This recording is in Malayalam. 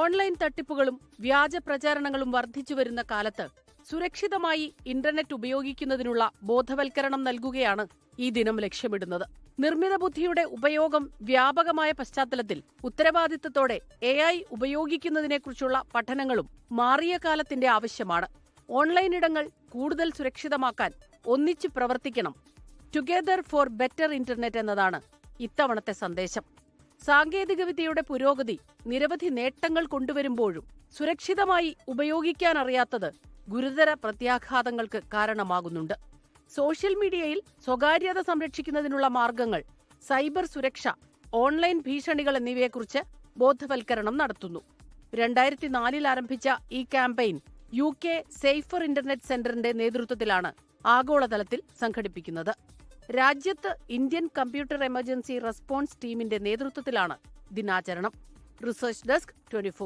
ഓൺലൈൻ തട്ടിപ്പുകളും വ്യാജ പ്രചാരണങ്ങളും വർദ്ധിച്ചുവരുന്ന കാലത്ത് സുരക്ഷിതമായി ഇന്റർനെറ്റ് ഉപയോഗിക്കുന്നതിനുള്ള ബോധവൽക്കരണം നൽകുകയാണ് ഈ ദിനം ലക്ഷ്യമിടുന്നത്. നിർമ്മിത ബുദ്ധിയുടെ ഉപയോഗം വ്യാപകമായ പശ്ചാത്തലത്തിൽ ഉത്തരവാദിത്തത്തോടെ AI ഉപയോഗിക്കുന്നതിനെക്കുറിച്ചുള്ള പഠനങ്ങളും മാറിയ കാലത്തിന്റെ ആവശ്യമാണ്. ഓൺലൈൻ ഇടങ്ങൾ കൂടുതൽ സുരക്ഷിതമാക്കാൻ ഒന്നിച്ചു പ്രവർത്തിക്കണം. ടുഗെദർ ഫോർ ബെറ്റർ ഇന്റർനെറ്റ് എന്നതാണ് ഇത്തവണത്തെ സന്ദേശം. സാങ്കേതികവിദ്യയുടെ പുരോഗതി നിരവധി നേട്ടങ്ങൾ കൊണ്ടുവരുമ്പോഴും സുരക്ഷിതമായി ഉപയോഗിക്കാനറിയാത്തത് ഗുരുതര പ്രത്യാഘാതങ്ങൾക്ക് കാരണമാകുന്നുണ്ട്. സോഷ്യൽ മീഡിയയിൽ സ്വകാര്യത സംരക്ഷിക്കുന്നതിനുള്ള മാർഗങ്ങൾ, സൈബർ സുരക്ഷ, ഓൺലൈൻ ഭീഷണികൾ എന്നിവയെക്കുറിച്ച് ബോധവൽക്കരണം നടത്തുന്നു. 2004 ആരംഭിച്ച ഈ ക്യാമ്പയിൻ UK സേഫർ ഇന്റർനെറ്റ് സെന്ററിന്റെ നേതൃത്വത്തിലാണ് ആഗോളതലത്തിൽ സംഘടിപ്പിക്കുന്നത്. രാജ്യത്ത് ഇന്ത്യൻ കമ്പ്യൂട്ടർ എമർജൻസി റെസ്പോൺസ് ടീമിന്റെ നേതൃത്വത്തിലാണ് ദിനാചരണം. Research desk 24.